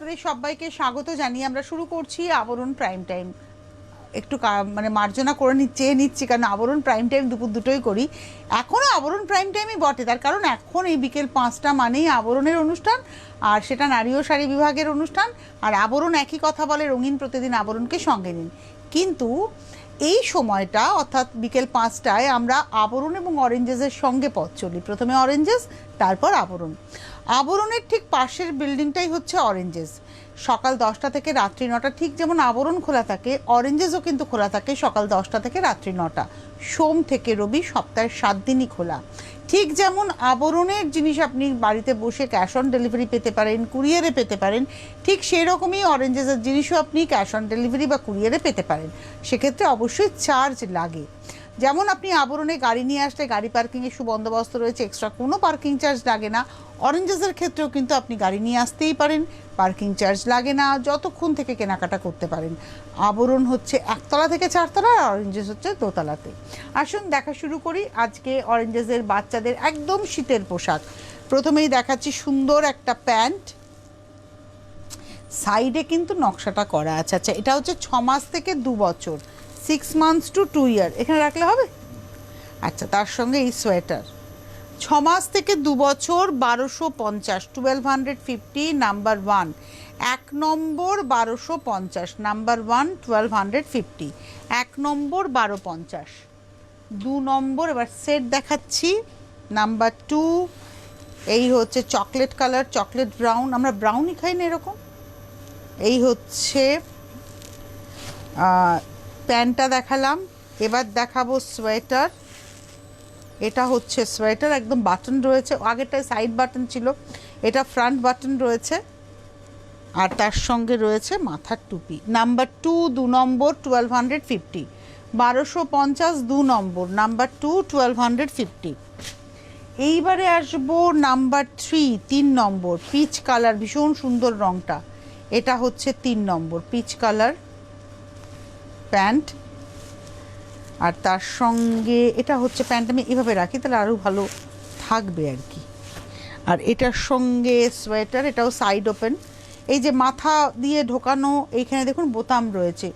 আপনাদের সবাইকে স্বাগত জানিয়ে আমরা শুরু করছি আবরণ প্রাইম টাইম। একটু মানে মার্জনা করে নিচ্ছি কারণ আবরণ প্রাইম টাইম দুপুর দুটোই করি। এখনও আবরণ প্রাইম টাইমই বটে, তার কারণ এখন এই বিকেল 5টা মানেই আবরণের অনুষ্ঠান, আর সেটা নারী ও শাড়ি বিভাগের অনুষ্ঠান। আর আবরণ একই কথা বলে, রঙিন প্রতিদিন আবরণকে সঙ্গে নিন। কিন্তু এই সময়টা অর্থাৎ বিকেল 5টায় আমরা আবরণ এবং অরেঞ্জেসের সঙ্গে পথ চলি। প্রথমে অরেঞ্জেস, তারপর আবরণ। আবরণের ঠিক পাশের বিল্ডিংটাই হচ্ছে অরেঞ্জেস। সকাল 10টা থেকে রাত্রি 9টা, ঠিক যেমন আবরণ খোলা থাকে অরেঞ্জেসও কিন্তু খোলা থাকে সকাল 10টা থেকে রাত্রি 9টা, সোম থেকে রবি, সপ্তাহের 7 দিনই খোলা। ঠিক যেমন আবরণের জিনিস আপনি বাড়িতে বসে ক্যাশ অন ডেলিভারি পেতে পারেন, কুরিয়ারে পেতে পারেন, ঠিক সেই রকমই অরেঞ্জেসের জিনিসও আপনি ক্যাশ অন ডেলিভারি বা কুরিয়ারে পেতে পারেন। সেক্ষেত্রে অবশ্যই চার্জ লাগে। যেমন আপনি আবরণে গাড়ি নিয়ে আসলে গাড়ি পার্কিংয়ের সুবন্দোবস্ত রয়েছে, এক্সট্রা কোনো পার্কিং চার্জ লাগে না। অরেঞ্জেসের ক্ষেত্রেও কিন্তু আপনি গাড়ি নিয়ে আসতেই পারেন, পার্কিং চার্জ লাগে না, যতক্ষণ থেকে কেনাকাটা করতে পারেন। আবরণ হচ্ছে 1তলা থেকে 4তলা, আর অরেঞ্জেস হচ্ছে 2তলাতে। আসুন দেখা শুরু করি আজকে অরেঞ্জেসের বাচ্চাদের একদম শীতের পোশাক। প্রথমেই দেখাচ্ছি সুন্দর একটা প্যান্ট, সাইডে কিন্তু নকশাটা করা আছে। আচ্ছা, এটা হচ্ছে 6 মাস থেকে 2 বছর, 6 মান্থস টু 2 ইয়ার, এখানে রাখলে হবে। আচ্ছা, তার সঙ্গে এই সোয়েটার 6 মাস থেকে 2 বছর 1250, 1250, নাম্বার 1 1 নম্বর 1250, নাম্বার 1 1250, 1 নম্বর 1250, 2 নম্বর। এবার সেট দেখাচ্ছি, নাম্বার 2 এই হচ্ছে চকলেট কালার, চকলেট ব্রাউন, আমরা ব্রাউনই খাই না এরকম। এই হচ্ছে প্যান্টটা দেখালাম। এবার দেখাবো সোয়েটার। এটা হচ্ছে সোয়েটার, একদম বাটন রয়েছে, আগেরটায় সাইড বাটন ছিল, এটা ফ্রন্ট বাটন রয়েছে, আর তার সঙ্গে রয়েছে মাথার টুপি। নাম্বার 2 2 নম্বর 1250, 1250, 2 নম্বর, নাম্বার 2 1250। এইবারে আসবো নাম্বার 3 3 নম্বর, পিচ কালার, ভীষণ সুন্দর রঙটা। এটা হচ্ছে 3 নম্বর পিচ কালার প্যান্ট, আর তার সঙ্গে এটা হচ্ছে প্যান্ট, আমি এভাবে রাখি তাহলে আরও ভালো থাকবে আর কি। আর এটার সঙ্গে সোয়েটার, এটাও সাইড ওপেন, এই যে মাথা দিয়ে ঢোকানো, এইখানে দেখুন বোতাম রয়েছে।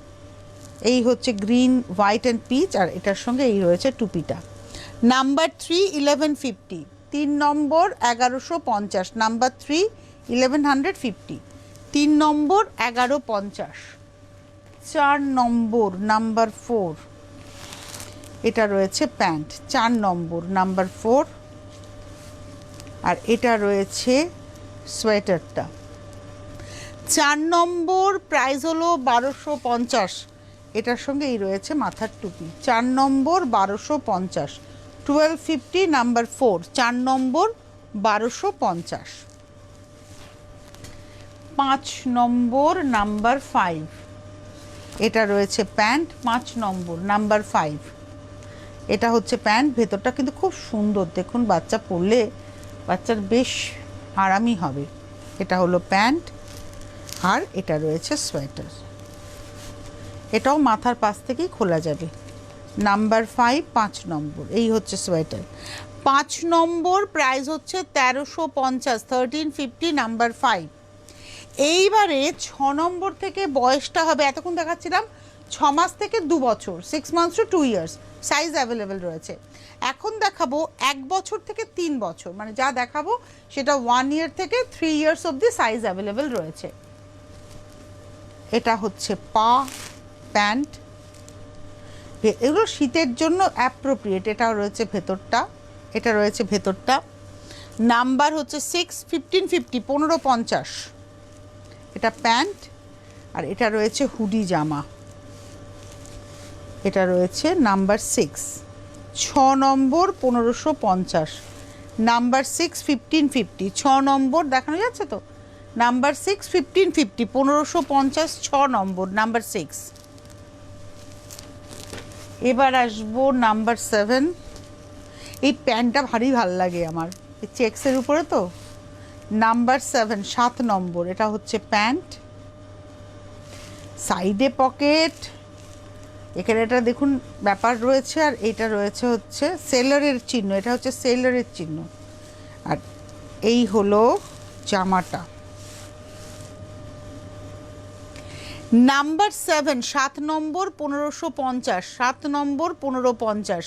এই হচ্ছে গ্রিন, হোয়াইট অ্যান্ড পিচ, আর এটার সঙ্গে এই রয়েছে টুপিটা। নাম্বার 3 1150, 3 নম্বর 1150, নাম্বার 3 1150, 3 নম্বর 1150, 4 নম্বর নাম্বার 4, এটা রয়েছে প্যান্ট, 4 নম্বর নাম্বার 4, আর এটা রয়েছে সোয়েটারটা। 4 নম্বর প্রাইস হলো 1250, এটার সঙ্গে এই রয়েছে মাথার টুপি। 4 নম্বর 1250, 1250, নাম্বার 4, 4 নম্বর 1250। 5 নম্বর নাম্বার 5, এটা রয়েছে প্যান্ট, 5 নম্বর নাম্বার 5, এটা হচ্ছে প্যান্ট। ভেতরটা কিন্তু খুব সুন্দর, দেখুন বাচ্চা পরলে বাচ্চার বেশ আরামই হবে। এটা হলো প্যান্ট, আর এটা রয়েছে সোয়েটার, এটাও মাথার পাশ থেকেই খোলা যাবে। নাম্বার 5 5 নম্বর, এই হচ্ছে সোয়েটার। 5 নম্বর প্রাইস হচ্ছে 1350, 1350, নাম্বার 5। এইবারে 6 নম্বর থেকে বয়সটা হবে, এতক্ষণ দেখাচ্ছিলাম 6 মাস থেকে 2 বছর, 6 months to 2 years, size available রয়েছে। এখন দেখাবো 1 বছর থেকে 3 বছর, মানে যা দেখাবো সেটা 1 ইয়ার থেকে 3 ইয়ার্স অবধি সাইজ অ্যাভেলেবেল রয়েছে। এটা হচ্ছে পা প্যান্ট, এগুলো শীতের জন্য অ্যাপ্রোপ্রিয়েট। এটা রয়েছে ভেতরটা, এটা রয়েছে ভেতরটা। নাম্বার হচ্ছে 6 1550, 1550, এটা প্যান্ট, আর এটা রয়েছে হুডি জামা, এটা রয়েছে নাম্বার 6, 6 নম্বর 1550, নাম্বার 6 1550, 6 নম্বর দেখানো যাচ্ছে তো, নাম্বার 6 1550, 1550, 6 নম্বর নাম্বার 6। এবার আসবো নাম্বার 7, এই প্যান্টটা ভারী ভালো লাগে আমার, এই চেক্সের উপরে তো। নাম্বার 7 7 নম্বর, এটা হচ্ছে প্যান্ট, সাইডে পকেট, এখানে এটা দেখুন ব্যাপার রয়েছে, আর এটা রয়েছে হচ্ছে সেলারের চিহ্ন, এটা হচ্ছে সেলারের চিহ্ন। আর এই হলো জামাটা, নাম্বার 7, 7 নম্বর 1550, 7 নম্বর 1550,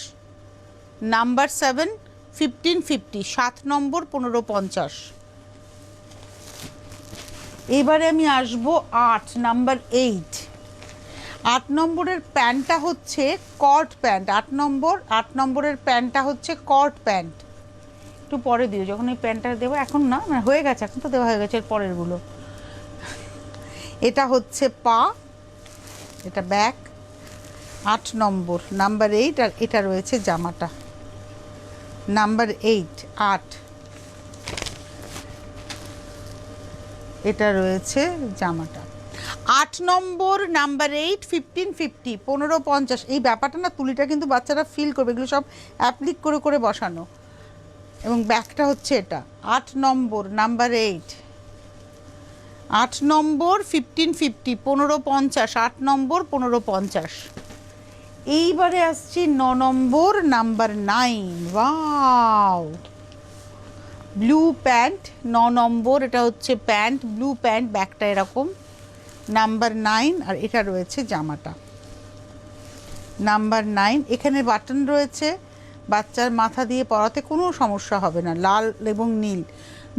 নাম্বার 7 1550, 7 নম্বর 1550। এবারে আমি আসবো 8 নাম্বার 8। 8 নম্বরের প্যান্টটা হচ্ছে কট প্যান্ট। 8 নম্বরের প্যান্টটা হচ্ছে কট প্যান্ট। একটু পরে দিও, যখন এই প্যান্টটা দেবো, এখন না, মানে হয়ে গেছে, এখন তো দেওয়া হয়ে গেছে এর পরেরগুলো। এটা হচ্ছে পা, এটা ব্যাক। 8 নম্বর, নাম্বার 8, আর এটা রয়েছে জামাটা, নাম্বার 8, 8, এটা রয়েছে জামাটা। 8 নম্বর, নাম্বার 8, 1550, 1550। এই ব্যাপারটা না, তুলিটা কিন্তু বাচ্চারা ফিল করবে, এগুলো সব অ্যাপ্লিক করে করে বসানো। এবং ব্যাকটা হচ্ছে এটা। 8 নম্বর, নাম্বার 8, 8 নম্বর 1550, 1550, 8 নম্বর 1550। এইবারে আসছি 9 নম্বর, নাম্বার 9। ওয়াও, ব্লু প্যান্ট, 9 নম্বর, এটা হচ্ছে প্যান্ট, ব্লু প্যান্ট, ব্যাকটা এরকম, নাম্বার 9, আর এটা রয়েছে জামাটা, নাম্বার 9। এখানে বাটন রয়েছে, বাচ্চার মাথা দিয়ে পরাতে কোনো সমস্যা হবে না, লাল এবং নীল।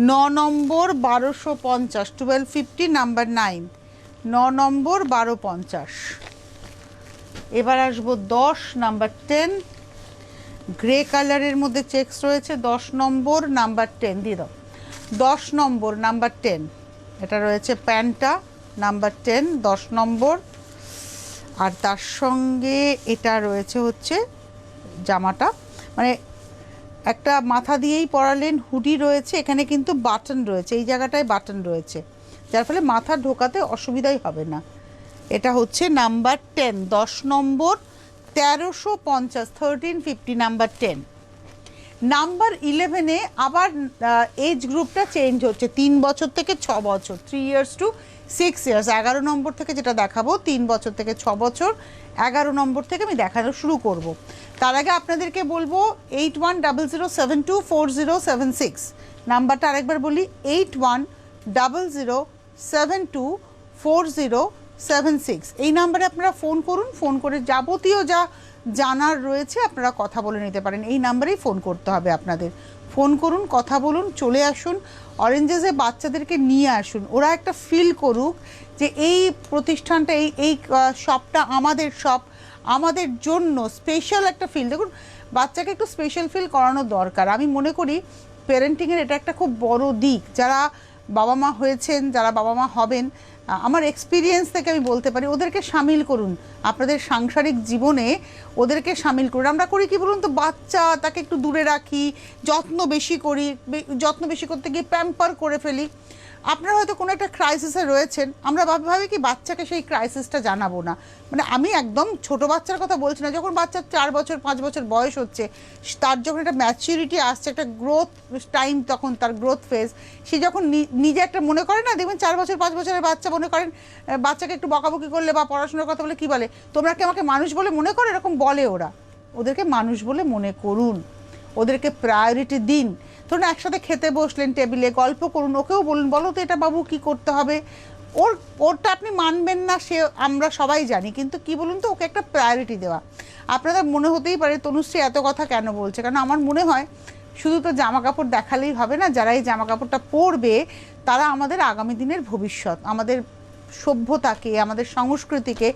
9 নম্বর 1250, 1250, নাম্বার 9, 9 নম্বর 1250। এবার আসবো 10 নাম্বার 10, গ্রে কালারের মধ্যে চেকস রয়েছে, 10 নম্বর, নাম্বার 10 দিয়ে দাও। 10 নম্বর, নাম্বার 10, এটা রয়েছে প্যান্টটা, নাম্বার 10, 10 নম্বর। আর তার সঙ্গে এটা রয়েছে হচ্ছে জামাটা, মানে একটা মাথা দিয়েই পরালেন, হুডি রয়েছে, এখানে কিন্তু বাটন রয়েছে, এই জায়গাটায় বাটন রয়েছে, যার ফলে মাথা ঢোকাতে অসুবিধাই হবে না। এটা হচ্ছে নাম্বার 10, 10 নম্বর, 1350, 1350, নাম্বার 10। নাম্বার 11-এ আবার এজ গ্রুপটা চেঞ্জ হচ্ছে, 3 বছর থেকে 6 বছর, 3 years to 6 years। 11 নম্বর থেকে যেটা দেখাবো, 3 বছর থেকে 6 বছর, 11 নম্বর থেকে আমি দেখানো শুরু করব। তার আগে আপনাদেরকে বলবো 8100724076, নাম্বারটা আরেকবার বলি, 8100724076। এই নাম্বারে আপনারা ফোন করুন, ফোন করে যাবতীয় যা জানার রয়েছে আপনারা কথা বলে নিতে পারেন। এই নাম্বারেই ফোন করতে হবে আপনাদের, ফোন করুন, কথা বলুন, চলে আসুন অরেঞ্জেসে, বাচ্চাদেরকে নিয়ে আসুন, ওরা একটা ফিল করুক যে এই প্রতিষ্ঠানটা, এই শপটা আমাদের শপ, আমাদের জন্য স্পেশাল একটা ফিল। দেখুন, বাচ্চাকে একটু স্পেশাল ফিল করানো দরকার। আমি মনে করি প্যারেন্টিংয়ের এটা একটা খুব বড় দিক। যারা বাবা মা হয়েছেন, যারা বাবা মা হবেন, আমার এক্সপিরিয়েন্স থেকে আমি বলতে পারি, ওদেরকে সামিল করুন আপনাদের সাংসারিক জীবনে, ওদেরকে সামিল করুন। আমরা করি কি বলুন তো, বাচ্চা, তাকে একটু দূরে রাখি, যত্ন বেশি করি, যত্ন বেশি করতে গিয়ে প্যাম্পার করে ফেলি। আপনারা হয়তো কোনো একটা ক্রাইসিসে রয়েছেন, আমরা ভাবি কি বাচ্চাকে সেই ক্রাইসিসটা জানাবো না। মানে আমি একদম ছোট বাচ্চার কথা বলছি না, যখন বাচ্চার 4 বছর 5 বছর বয়স হচ্ছে, তার যখন একটা ম্যাচিউরিটি আসছে, একটা গ্রোথ টাইম, তখন তার গ্রোথ ফেজ, সে যখন নিজে একটা মনে করে না, দেখবেন 4 বছর 5 বছরের বাচ্চা মনে করেন, বাচ্চাকে একটু বকাবকি করলে বা পড়াশোনার কথা বলে কি বলে, তোমরা কি আমাকে মানুষ বলে মনে করো, এরকম বলে ওরা। ওদেরকে মানুষ বলে মনে করুন, ওদেরকে প্রায়োরিটি দিন। ধরুন একসাথে খেতে বসলেন, টেবিলে গল্প করুন, ওকেও বলুন, বলো তো এটা বাবু কি করতে হবে। ওরটা আপনি মানবেন না, সে আমরা সবাই জানি, কিন্তু কি বলুন তো, ওকে একটা প্রায়োরিটি দেওয়া। আপনাদের মনে হতেই পারে তনুশ্রী এত কথা কেন বলছে, কারণ আমার মনে হয় শুধু তো জামা কাপড় দেখালেই হবে না, যারা এই জামা কাপড়টা পরবে তারা আমাদের আগামী দিনের ভবিষ্যৎ, আমাদের সভ্যতাকে, আমাদের সংস্কৃতিকে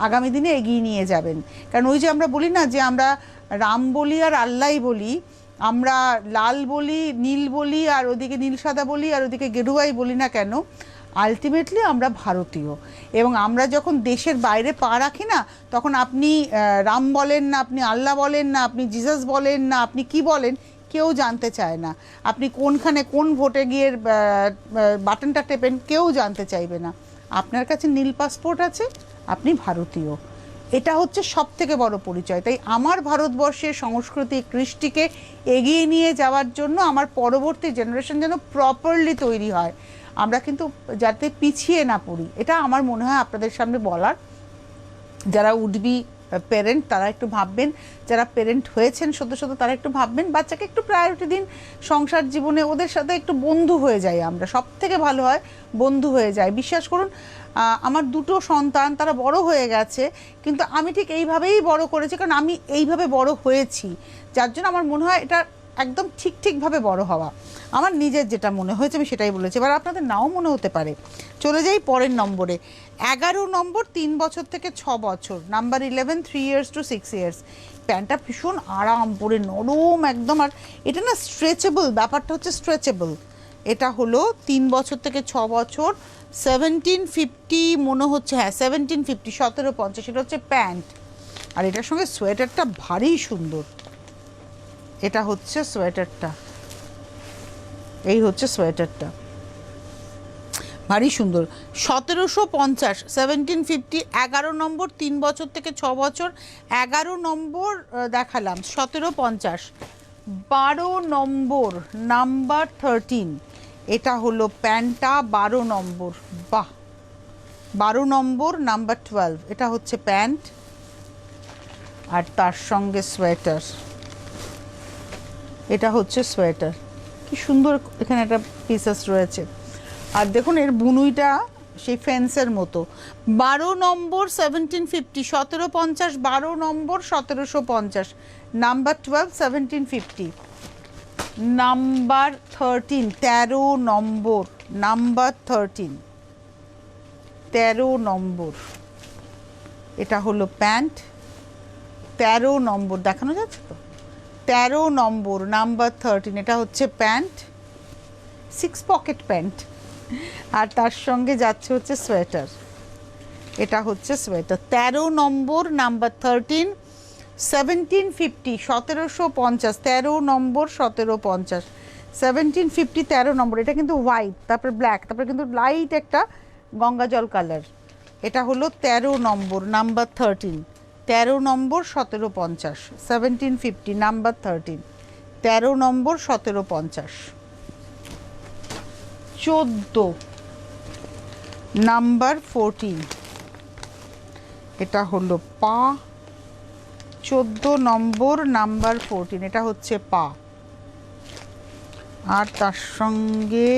আগামী দিনে এগিয়ে নিয়ে যাবেন। কারণ ওই যে আমরা বলি না, যে আমরা রাম বলি আর আল্লাহ বলি, আমরা লাল বলি, নীল বলি, আর ওদিকে নীল সাদা বলি, আর ওদিকে গেরুয়াই বলি না কেন, আলটিমেটলি আমরা ভারতীয়। এবং আমরা যখন দেশের বাইরে পা রাখি না, তখন আপনি রাম বলেন না, আপনি আল্লাহ বলেন না, আপনি জিসাস বলেন না, আপনি কি বলেন কেউ জানতে চায় না। আপনি কোনখানে কোন ভোটে গিয়ে বাটনটা টেপেন কেউ জানতে চাইবে না। আপনার কাছে নীল পাসপোর্ট আছে, আপনি ভারতীয়, এটা হচ্ছে সব থেকে বড় পরিচয়। তাই আমার ভারতবর্ষের সংস্কৃতি কৃষ্টিকে এগিয়ে নিয়ে যাওয়ার জন্য আমার পরবর্তী জেনারেশন যেন প্রপারলি তৈরি হয়, আমরা কিন্তু যাতে পিছিয়ে না পড়ি, এটা আমার মনে হয় আপনাদের সামনে বলার। যারা উঠবি পেরেন্ট তারা একটু ভাববেন, যারা পেরেন্ট হয়েছেন সদ্য সদ্য তারা একটু ভাববেন, বাচ্চাকে একটু প্রায়োরিটি দিন। সংসার জীবনে ওদের সাথে একটু বন্ধু হয়ে যাই আমরা, সব থেকে ভালো হয় বন্ধু হয়ে যায়। বিশ্বাস করুন, আমার দুটো সন্তান তারা বড় হয়ে গেছে, কিন্তু আমি ঠিক এইভাবেই বড় করেছি, কারণ আমি এইভাবে বড় হয়েছি, যার জন্য আমার মনে হয় এটা একদম ঠিকভাবে বড় হওয়া। আমার নিজের যেটা মনে হয়েছে আমি সেটাই বলেছি, এবার আপনাদের নাও মনে হতে পারে। চলে যাই পরের নম্বরে। 11 নম্বর, 3 বছর থেকে 6 বছর। Number 11, 3 years to 6 years। প্যান্টটা ভীষণ আরাম, পরে নরম একদম, আর এটা না স্ট্রেচেবল, ব্যাপারটা হচ্ছে স্ট্রেচেবল। এটা হলো 3 বছর থেকে 6 বছর, 1750 মনে হচ্ছে, হ্যাঁ 1750, 1750। এটা হচ্ছে প্যান্ট, আর এটার সঙ্গে সোয়েটারটা ভারী সুন্দর। এটা হচ্ছে সোয়েটারটা, এই হচ্ছে সোয়েটারটা, ভারী সুন্দর। 1750, 1750, 11 নম্বর, 3 বছর থেকে 6 বছর। 11 নম্বর দেখালাম, 1750, 12 নম্বর, নাম্বার 13। এটা হলো প্যান্টটা, 12 নম্বর, বাহ, 12 নম্বর, নাম্বার 12। এটা হচ্ছে প্যান্ট, আর তার সঙ্গে সোয়েটার। এটা হচ্ছে সোয়েটার, কি সুন্দর এখানে একটা পিসেস রয়েছে। আর দেখুন এর বুনুইটা সেই ফেন্সের মতো। 12 নম্বর, 1750, 1750, 12 নম্বর, 1750, নাম্বার 12, 1750। নাম্বার 13, 13 নম্বর, নাম্বার 13, 13 নম্বর। এটা হলো প্যান্ট, 13 নম্বর, দেখানো যাচ্ছে তো, 13 নম্বর, নাম্বার 13। এটা হচ্ছে প্যান্ট, 6 পকেট প্যান্ট, আর তার সঙ্গে যাচ্ছে হচ্ছে সোয়েটার। এটা হচ্ছে সোয়েটার, 13 নম্বর, নাম্বার 13, 1750, 1750, 13 নম্বর, 1750, 1750, 13 নম্বর। এটা কিন্তু হোয়াইট, তারপর ব্ল্যাক, তারপরে কিন্তু লাইট একটা গঙ্গা জল কালার। এটা হলো 13 নম্বর, নাম্বার 13, 13 নম্বর, 1750, 1750, নাম্বার 13, 13 নম্বর, 1750। 14, নাম্বার 14। এটা হলো পা, 14 নম্বর, নাম্বার 14। এটা হচ্ছে পা, আর তার সঙ্গে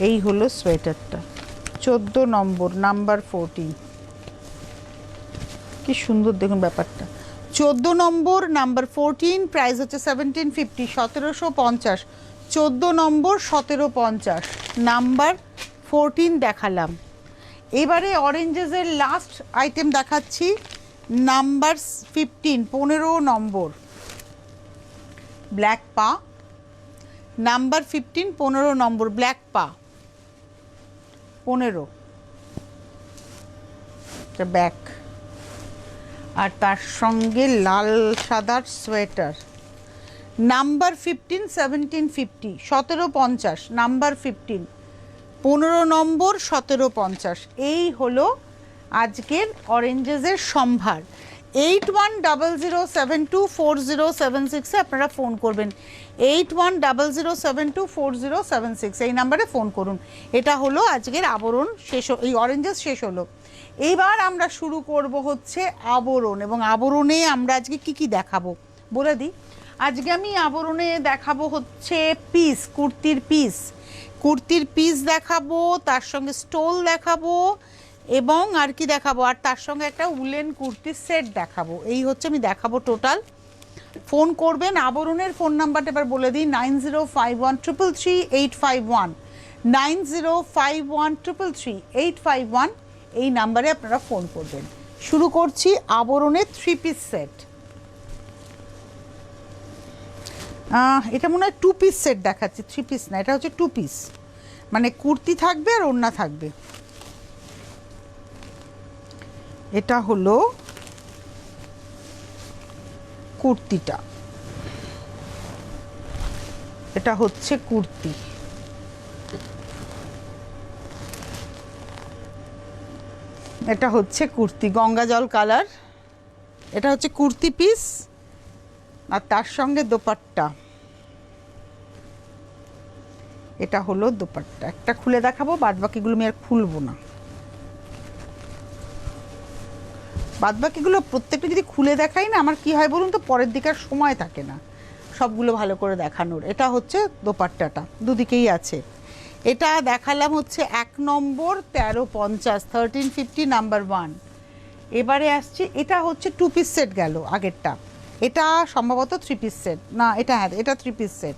এই হলো সোয়েটারটা, 14 নম্বর, নাম্বার 14। কি সুন্দর দেখুন ব্যাপারটা। 14 নম্বর, নাম্বার 14, প্রাইস হচ্ছে 1750, 1750। 14 নম্বর, 1750, নাম্বার 14 দেখালাম। এবারে অরেঞ্জেসের লাস্ট আইটেম দেখাচ্ছি, নাম্বার 15, 15 নম্বর, ব্ল্যাক পা, নাম্বার 15, 15 নম্বর, ব্ল্যাক পা, 15, ব্যাক, আর তার সঙ্গে লাল সাদার সোয়েটার। নাম্বার 15, 1750, 1750, নাম্বার 15, 15 নম্বর, 1750। এই হলো আজকের অরেঞ্জেসের সম্ভার। 8100724076 আপনারা ফোন করবেন, 8100724076 এই নাম্বারে ফোন করুন। এটা হলো আজকের আবরণ শেষ, এই অরেঞ্জেস শেষ হলো। এইবার আমরা শুরু করব হচ্ছে আবরণ, এবং আবরণে আমরা আজকে কি কি দেখাবো বলে দিই। আজকে আমি আবরণে দেখাবো হচ্ছে পিস, কুর্তির পিস, কুর্তির পিস দেখাবো, তার সঙ্গে স্টোল দেখাবো, এবং আর কি দেখাবো, আর তার সঙ্গে একটা উলেন কুর্তির সেট দেখাবো। এই হচ্ছে আমি দেখাবো টোটাল। ফোন করবেন, আবরণের ফোন নাম্বারটা এবার বলে দিই, 9051333851, 9051333851, এই নাম্বারে আপনারা ফোন করবেন। শুরু করছি আবরণের 3 পিস সেট। এটা মনে হয় 2 পিস সেট দেখাচ্ছি, 3 পিস না, এটা হচ্ছে 2 পিস, মানে কুর্তি থাকবে আর ওড়না থাকবে। এটা হলো কুর্তিটা, এটা হচ্ছে কুর্তি, এটা হচ্ছে কুর্তি গঙ্গা জল কালার, এটা হচ্ছে কুর্তি পিস, আর তার সঙ্গে দোপাট্টা। এটা হলো দোপাট্টা, একটা খুলে দেখাবো, বাদ বাকিগুলো আমি আর খুলবো না। বাদবাকিগুলো প্রত্যেকটা যদি খুলে দেখাই না, আমার কি হয় বলুন তো, পরের দিকে আর সময় থাকে না সবগুলো ভালো করে দেখানোর। এটা হচ্ছে দোপাট্টাটা, দুদিকেই আছে। এটা দেখালাম হচ্ছে 1 নম্বর 1350, 1350 নাম্বার 1। এবারে আসছে, এটা হচ্ছে 2 পিস সেট গেল আগেরটা, এটা সম্ভবত 3 পিস সেট না, এটা হ্যাঁ এটা 3 পিস সেট।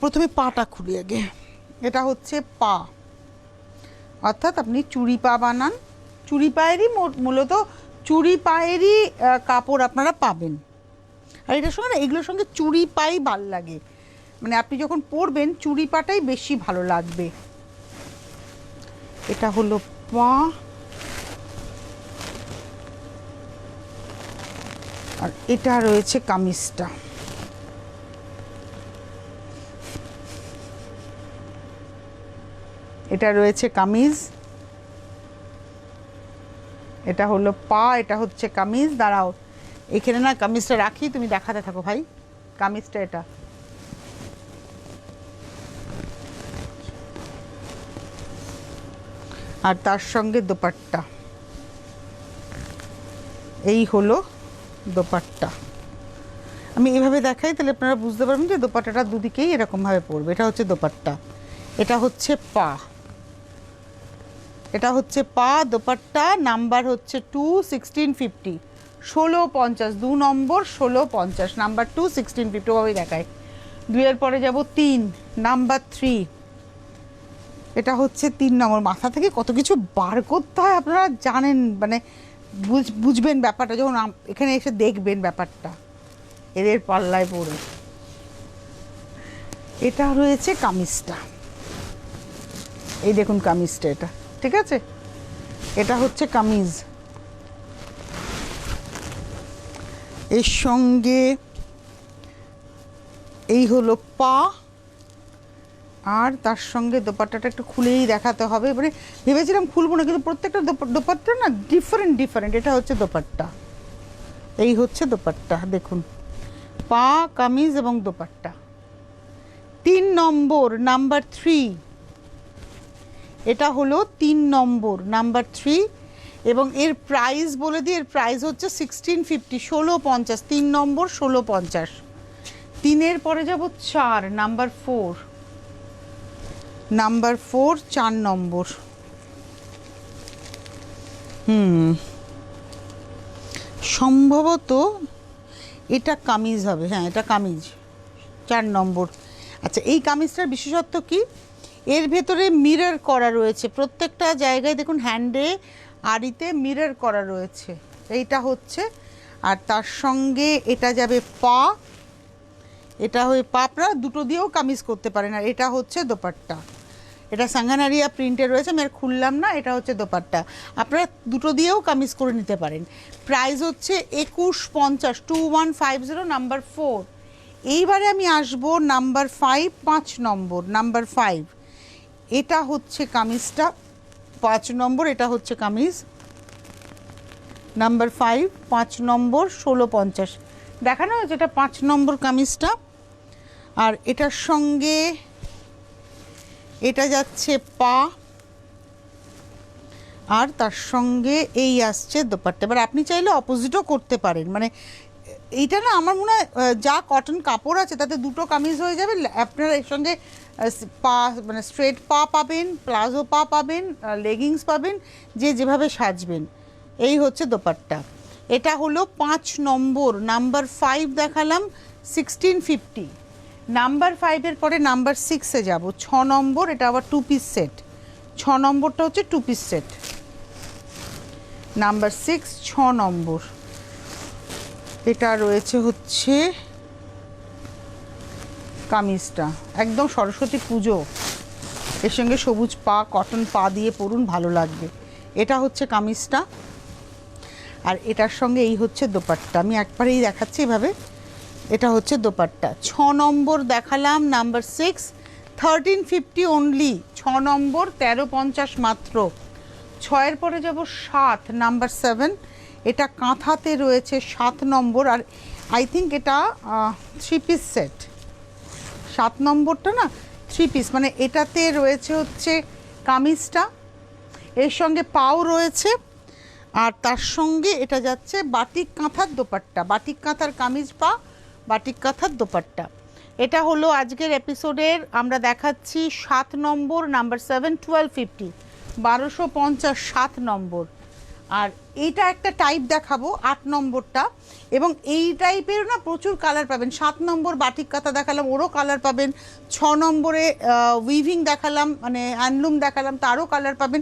প্রথমে পাটা খুলি আগে। এটা হচ্ছে পা, অর্থাৎ আপনি চুড়ি পা বানান, চুড়ি পায়েরই মূলত চুড়ি পায়েরই কাপড় আপনারা পাবেন। আর এটার সঙ্গে না, এগুলোর সঙ্গে চুড়ি পাই ভাল লাগে, মানে আপনি যখন পরবেন চুড়ি পাটাই বেশি ভালো লাগবে। এটা হলো পা, আর এটা রয়েছে কামিজটা। এটা রয়েছে কামিজ, এটা হলো পা, এটা হচ্ছে কামিজ। দাঁড়াও এখানে না কামিজটা রাখি, তুমি দেখাতে থাকো ভাই কামিজটা। এটা আর তার সঙ্গে দোপাট্টা, এই হলো দোপাট্টা। আমি এইভাবে দেখাই তাহলে আপনারা বুঝতে পারবেন যে দোপাট্টাটা দুদিকেই এরকমভাবে পড়বে। এটা হচ্ছে দোপাট্টা, এটা হচ্ছে পা, এটা হচ্ছে পা। দোপাট্টা নাম্বার হচ্ছে 2, 1650, 1650, 2 নম্বর 1650, নাম্বার 2, 1650 ভাবেই দেখায়। 2 এর পরে যাব 3, নাম্বার 3, এটা হচ্ছে 3 নম্বর। মাথা থেকে কত কিছু বার করতে হয় আপনারা জানেন, মানে বুঝবেন ব্যাপারটা যখন এখানে এসে দেখবেন ব্যাপারটা এদের পাল্লায় পড়ে। এটা রয়েছে কামিজটা, এই দেখুন কামিজটা, এটা ঠিক আছে, এটা হচ্ছে কামিজ। এর সঙ্গে এই হলো পা, আর তার সঙ্গে দোপাট্টাটা একটু খুলেই দেখাতে হবে। মানে ভেবেছিলাম খুলবো না, কিন্তু প্রত্যেকটা দোপাট্টা না ডিফারেন্ট ডিফারেন্ট। এটা হচ্ছে দোপাট্টা, এই হচ্ছে দোপাট্টা, দেখুন পা, কামিজ এবং দোপাট্টা। 3 নম্বর, নাম্বার 3, এটা হলো 3 নম্বর, নাম্বার 3। এবং এর প্রাইস বলে দিই, এর প্রাইস হচ্ছে 1650, 1650, 3 নম্বর 1650। 3-এর পরে যাব 4, নাম্বার 4, নাম্বার 4, 4 নম্বর। সম্ভবত এটা কামিজ হবে, হ্যাঁ এটা কামিজ, 4 নম্বর। আচ্ছা, এই কামিজটার বিশেষত্ব কি, এর ভেতরে মিরর করা রয়েছে প্রত্যেকটা জায়গায়, দেখুন হ্যান্ডে আড়িতে মিরর করা রয়েছে, এইটা হচ্ছে। আর তার সঙ্গে এটা যাবে পা, এটা হয়ে পা, আপনারা দুটো দিয়েও কামিজ করতে পারেন। আর এটা হচ্ছে দোপাট্টা, এটা সাঙ্গানারিয়া প্রিন্টে রয়েছে, আমি আর খুললাম না। এটা হচ্ছে দোপাট্টা, আপনারা দুটো দিয়েও কামিজ করে নিতে পারেন। প্রাইস হচ্ছে 2150, 2150, নাম্বার 4। এইবারে আমি আসবো নাম্বার 5, 5 নম্বর, নাম্বার 5। এটা হচ্ছে কামিজটা 5 নম্বর, এটা হচ্ছে কামিজ নাম্বার 5, 5 নম্বর 1650 দেখানো হয়েছে। এটা 5 নম্বর কামিজটা। আর এটার সঙ্গে এটা যাচ্ছে পা, আর তার সঙ্গে এই আসছে দোপাট্টা। এবার আপনি চাইলে অপোজিটও করতে পারেন, মানে এইটা না আমার মনে হয় যা কটন কাপড় আছে তাতে দুটো কামিজ হয়ে যাবে। আপনারা এর সঙ্গে পা, মানে স্ট্রেট পা পাবেন, প্লাজো পা পাবেন, লেগিংস পাবেন, যে যেভাবে সাজবেন। এই হচ্ছে দোপাট্টা। এটা হলো 5 নম্বর, নাম্বার 5 দেখালাম 1650। নাম্বার 5-এর পরে নাম্বার 6-এ যাব, 6 নম্বর। এটা আবার 2 পিস সেট, 6 নম্বরটা হচ্ছে 2 পিস সেট, নাম্বার 6, 6 নম্বর। এটা রয়েছে হচ্ছে কামিজটা, একদম সরস্বতী পুজো, এর সঙ্গে সবুজ পা, কটন পা দিয়ে পরুন, ভালো লাগবে। এটা হচ্ছে কামিজটা, আর এটার সঙ্গে এই হচ্ছে দোপাট্টা। আমি একবারেই দেখাচ্ছি এভাবে। এটা হচ্ছে দোপাট্টা। 6 নম্বর দেখালাম, নাম্বার 6, 1350 অনলি, 6 নম্বর 1350 মাত্র। 6-এর পরে যাব 7, নাম্বার 7। এটা কাঁথাতে রয়েছে 7 নম্বর, আর আই থিঙ্ক এটা 3 পিস সেট। 7 নম্বরটা না 3 পিস, মানে এটাতে রয়েছে হচ্ছে কামিজটা, এর সঙ্গে পাও রয়েছে, আর তার সঙ্গে এটা যাচ্ছে বাটিক কাঁথার দোপাট্টা, বাটিক কাঁথার কামিজ পা, বাটিক কাঁথার দোপাট্টা। এটা হলো আজকের এপিসোডের আমরা দেখাচ্ছি 7 নম্বর, নাম্বার 7 1250, 1250 7 নম্বর। আর এইটা একটা টাইপ দেখাবো 8 নম্বরটা, এবং এই টাইপের না প্রচুর কালার পাবেন। 7 নম্বর বাটিক কাঁথা দেখালাম, ওরও কালার পাবেন। 6 নম্বরে উইভিং দেখালাম, মানে হ্যান্ডলুম দেখালাম, তারও কালার পাবেন।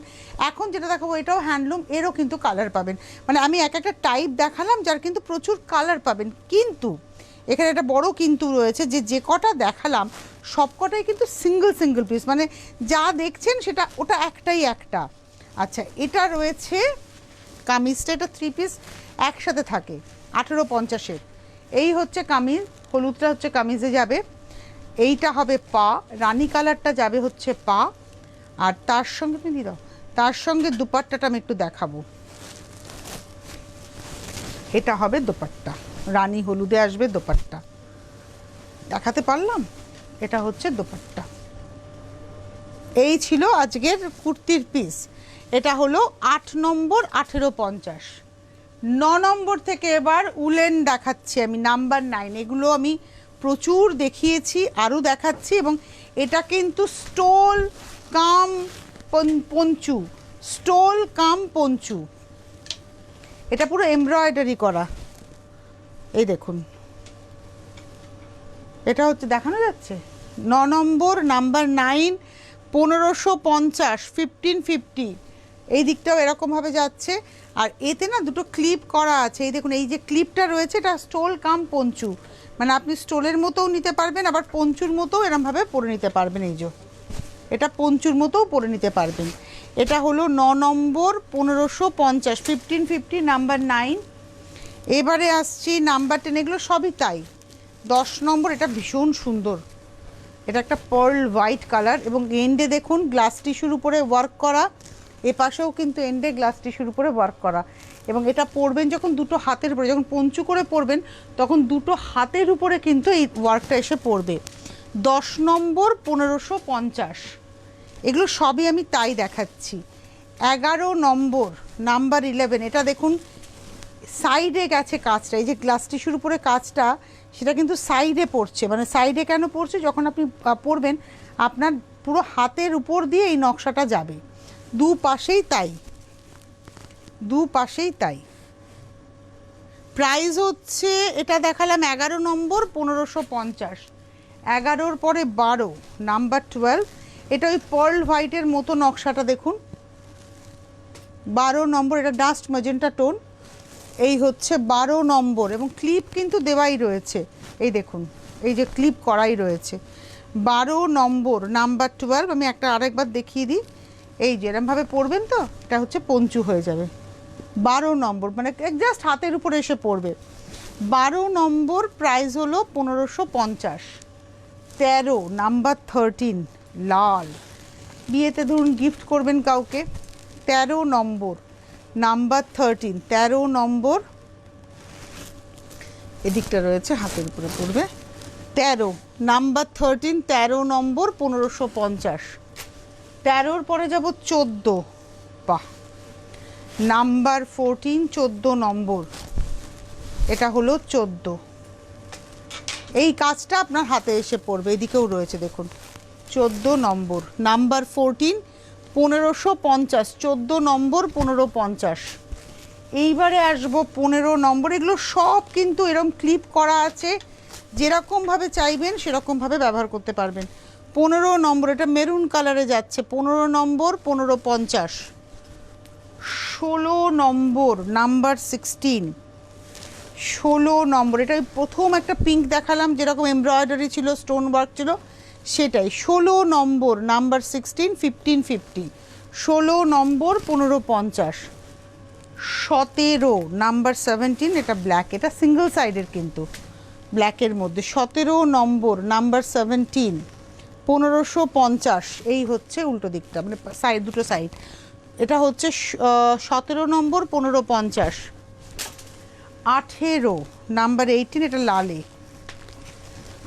এখন যেটা দেখাবো এটাও হ্যান্ডলুম, এরও কিন্তু কালার পাবেন। মানে আমি এক একটা টাইপ দেখালাম যার কিন্তু প্রচুর কালার পাবেন। কিন্তু এখানে একটা বড় কিন্তু রয়েছে, যে কটা দেখালাম সব কটাই কিন্তু সিঙ্গেল সিঙ্গেল পিস, মানে যা দেখছেন সেটা ওটা একটাই একটা। আচ্ছা, এটা রয়েছে কামিজটা, এটা 3 পিস একসাথে থাকে 1850-এর। এই হচ্ছে কামিজ, হলুদটা হচ্ছে কামিজে যাবে, এইটা হবে পা, রানী কালারটা যাবে হচ্ছে পা, আর তার সঙ্গে তুমি দাও, তার সঙ্গে দুপাট্টাটা আমি একটু দেখাবো। এটা হবে দোপাট্টা, রানী হলুদে আসবে দোপাট্টা, দেখাতে পারলাম? এটা হচ্ছে দোপাট্টা। এই ছিল আজকের কুর্তির পিস। এটা হলো 8 নম্বর 1850। 9 নম্বর থেকে এবার উলেন দেখাচ্ছি আমি, নাম্বার 9। এগুলো আমি প্রচুর দেখিয়েছি, আরও দেখাচ্ছি, এবং এটা কিন্তু স্টোল কাম পঞ্চু, স্টোল কাম পঞ্চু, এটা পুরো এমব্রয়ডারি করা। এই দেখুন, এটা হচ্ছে দেখানো যাচ্ছে 9 নম্বর, নাম্বার 9, 1550, 1550। এই দিকটাও এরকমভাবে যাচ্ছে। আর এতে না দুটো ক্লিপ করা আছে, এই দেখুন, এই যে ক্লিপটা রয়েছে এটা স্টোল কাম পঞ্চু, মানে আপনি স্টোলের মতোও নিতে পারবেন, আবার পঞ্চুর মতোও এরমভাবে পরে নিতে পারবেন। এই যে এটা পঞ্চুর মতোও পরে নিতে পারবেন। এটা হলো 9 নম্বর, 1550, 1550, নাম্বার 9। এবারে আসছি নাম্বার 10, এগুলো সবই তাই। 10 নম্বর, এটা ভীষণ সুন্দর, এটা একটা পার্ল হোয়াইট কালার, এবং এন্ডে দেখুন গ্লাস টিস্যুর উপরে ওয়ার্ক করা, এ পাশেও কিন্তু এন্ডে গ্লাস টিস্যুর উপরে ওয়ার্ক করা। এবং এটা পরবেন যখন দুটো হাতের উপরে, যখন পঞ্চু করে পরবেন তখন দুটো হাতের উপরে কিন্তু এই ওয়ার্কটা এসে পড়বে। 10 নম্বর, 1550, এগুলো সবই আমি তাই দেখাচ্ছি। 11 নম্বর, নাম্বার 11, এটা দেখুন সাইডে গেছে কাজটা, এই যে গ্লাস টিস্যুর উপরে কাজটা সেটা কিন্তু সাইডে পড়ছে। মানে সাইডে কেন পড়ছে, যখন আপনি পরবেন আপনার পুরো হাতের উপর দিয়ে এই নকশাটা যাবে, দুপাশেই তাই, দুপাশেই তাই। প্রাইস হচ্ছে, এটা দেখালাম 11 নম্বর, 1550। 11-র পরে 12, নাম্বার 12, এটা ওই পার্ল হোয়াইটের মতো নকশাটা দেখুন। 12 নম্বর, এটা ডাস্ট ম্যাজেন্টা টোন, এই হচ্ছে 12 নম্বর, এবং ক্লিপ কিন্তু দেওয়াই রয়েছে, এই দেখুন এই যে ক্লিপ করাই রয়েছে। 12 নম্বর, নাম্বার 12, আমি একটা আরেকবার দেখিয়ে দিই, এই যে এরমভাবে পরবেন তো এটা হচ্ছে পঞ্চু হয়ে যাবে। 12 নম্বর, মানে জাস্ট হাতের উপরে এসে পড়বে। 12 নম্বর, প্রাইস হলো 1550। 13, নাম্বার 13, লাল, বিয়েতে ধরুন গিফট করবেন কাউকে। 13 নম্বর, নাম্বার 13, 13 নম্বর, এদিকটা রয়েছে হাতের উপরে পড়বে। 13, নাম্বার 13, 13 নম্বর, 1550। 13-র পরে যাব 14, বাহ, নাম্বার 14, 14 নম্বর, এটা হলো 14। এই কাজটা আপনার হাতে এসে পড়বে, এদিকেও রয়েছে দেখুন। 14 নম্বর, নাম্বার 14, 1550, 14 নম্বর, 1550। এইবারে আসবো 15 নম্বর, এগুলো সব কিন্তু এরকম ক্লিপ করা আছে, যেরকমভাবে চাইবেন সেরকমভাবে ব্যবহার করতে পারবেন। 15 নম্বর, এটা মেরুন কালারে যাচ্ছে, 15 নম্বর, 1550। 16 নম্বর, নাম্বার 16, 16 নম্বর, এটা প্রথম একটা পিঙ্ক দেখালাম যেরকম এমব্রয়ডারি ছিল, স্টোন ওয়ার্ক ছিল, সেটাই। 16 নম্বর, নাম্বার 16, 1550। 16 নম্বর, 1550। 17, নাম্বার 17, এটা ব্ল্যাক, এটা সিঙ্গেল সাইডের কিন্তু ব্ল্যাকের মধ্যে। 17 নম্বর, নাম্বার 17, 1550। এই হচ্ছে উল্টো দিকটা, মানে সাইড, দুটো সাইড। এটা হচ্ছে 17 নম্বর, 1550। 18, নাম্বার 18, এটা লালে।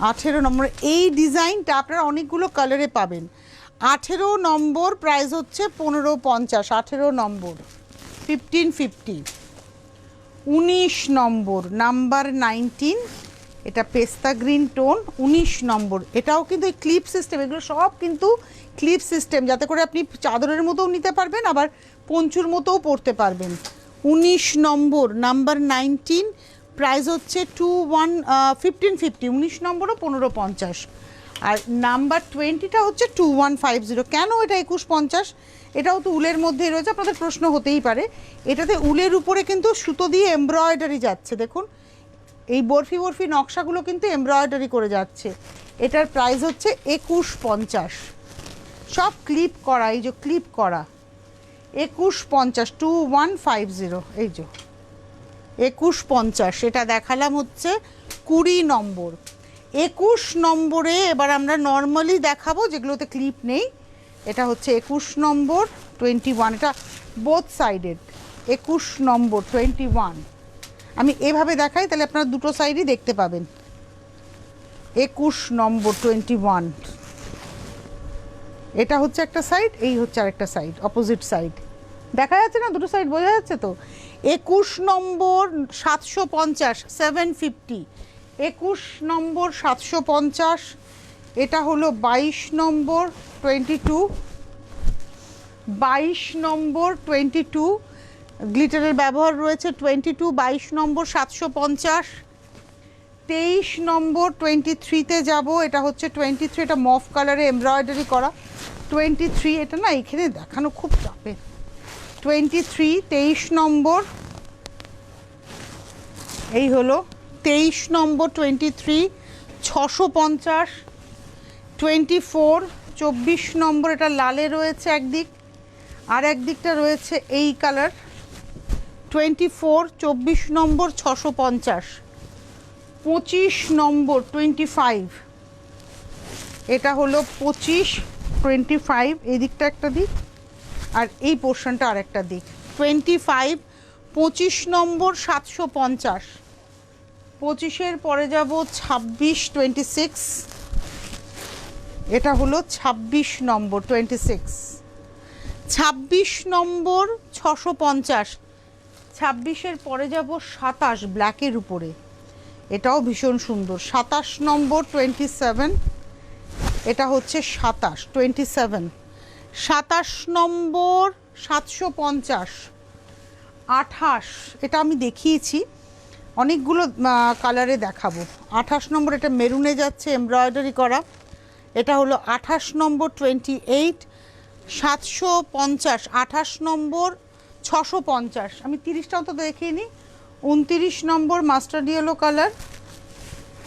18 নম্বর, এই ডিজাইনটা আপনারা অনেকগুলো কালারে পাবেন। 18 নম্বর, প্রাইস হচ্ছে 1550। 18 নম্বর, 1550, 19 নম্বর, নাম্বার 19, এটা পেস্তা গ্রিন টোন, 19 নম্বর। এটাও কিন্তু এই ক্লিপ সিস্টেম, এগুলো সব কিন্তু ক্লিপ সিস্টেম, যাতে করে আপনি চাদরের মতোও নিতে পারবেন, আবার পঞ্চুর মতোও পরতে পারবেন। 19 নম্বর, নাম্বার 19, প্রাইস হচ্ছে 1550, 19 নম্বরও 1550। আর নাম্বার 20টা হচ্ছে 2150। কেন এটা 2150? এটাও তো উলের মধ্যেই রয়েছে, আপনাদের প্রশ্ন হতেই পারে। এটাতে উলের উপরে কিন্তু সুতো দিয়ে এমব্রয়ডারি যাচ্ছে, দেখুন এই বরফি বরফি নকশাগুলো কিন্তু এমব্রয়ডারি করে যাচ্ছে। এটার প্রাইস হচ্ছে 2150, সব ক্লিপ করা, এই যে ক্লিপ করা, 2150, 2150, এই যে 2150। এটা দেখালাম হচ্ছে 20 নম্বর। 21 নম্বরে এবার আমরা নর্মালি দেখাবো যেগুলোতে ক্লিপ নেই। এটা হচ্ছে 21 নম্বর 21, এটা বোথ সাইডেড। 21 নম্বর 21, আমি এভাবে দেখাই তাহলে আপনারা দুটো সাইডই দেখতে পাবেন। 21 নম্বর 21, এটা হচ্ছে একটা সাইড, এই হচ্ছে আরেকটা সাইড, অপোজিট সাইড। দেখা যাচ্ছে না, দুটো সাইড বোঝা যাচ্ছে তো। 21 নম্বর 750, 750, 21 নম্বর 750। এটা হলো 22 নম্বর 22, 22 নম্বর 22, গ্লিটারের ব্যবহার রয়েছে 22, 22 নম্বর 750। 23 নম্বর 23তে যাব, এটা হচ্ছে 23, এটা মফ কালারে এমব্রয়ডারি করা 23। এটা না এখানে দেখানো খুব চাপের। 23, 23 নম্বর, এই হলো 23 নম্বর 23, 650। 24, 24 নম্বর, এটা লালে রয়েছে একদিক, আর একদিকটা রয়েছে এই কালার। 24, 24 নম্বর 650। 25 নম্বর 25, এটা হলো 25, 25, এই দিকটা একটা দিক আর এই পোর্শনটা আর একটা দিক। 25, 25 নম্বর 750। 25-এর পরে যাব 26, 26, এটা হলো 26 নম্বর 26। 26 নম্বর 650। 26-এর পরে যাব 27, ব্ল্যাকের উপরে, এটাও ভীষণ সুন্দর। 27 নম্বর 27, এটা হচ্ছে 27, 27। 27 নম্বর 750। 28, এটা আমি দেখিয়েছি, অনেকগুলো কালারে দেখাবো। 28 নম্বর, এটা মেরুনে যাচ্ছে এমব্রয়ডারি করা, এটা হলো 28 নম্বর 28। 750, 28 নম্বর 650, আমি 30টাও তো দেখিয়ে নিই। 29 নম্বর মাস্টার্ড ইয়েলো কালার,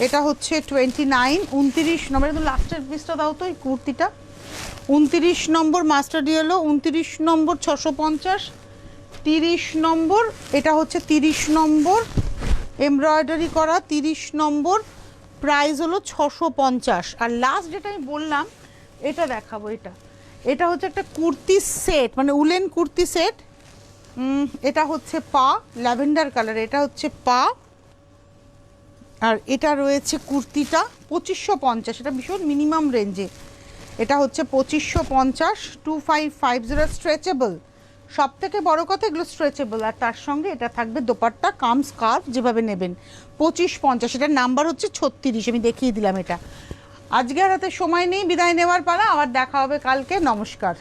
এটা হচ্ছে 29। 29 নম্বর, একদম লাস্টের পিসটা দাও তো, এই কুর্তিটা। 29 নম্বর মাস্টার্ড ইয়েলো, 29 নম্বর 650। 30 নম্বর, এটা হচ্ছে 30 নম্বর এমব্রয়ডারি করা, 30 নম্বর, প্রাইস হলো 650। আর লাস্ট যেটা আমি বললাম এটা দেখাবো, এটা হচ্ছে একটা কুর্তি সেট, মানে উলেন কুর্তি সেট। এটা হচ্ছে পা, ল্যাভেন্ডার কালার, এটা হচ্ছে পা, আর এটা রয়েছে কুর্তিটা 2550, এটা ভীষণ মিনিমাম রেঞ্জে। এটা হচ্ছে 2550, 2550, স্ট্রেচেবল। সব থেকে বড় কথা এগুলো স্ট্রেচেবল, আর তার সঙ্গে এটা থাকবে দোপাট্টা কাম স্কার্ফ, যেভাবে নেবেন। 2550, এটার নাম্বার হচ্ছে 36, আমি দেখিয়ে দিলাম এটা। আজকে আর হাতে সময় নেই, বিদায় নেওয়ার পালা, আবার দেখা হবে কালকে। নমস্কার।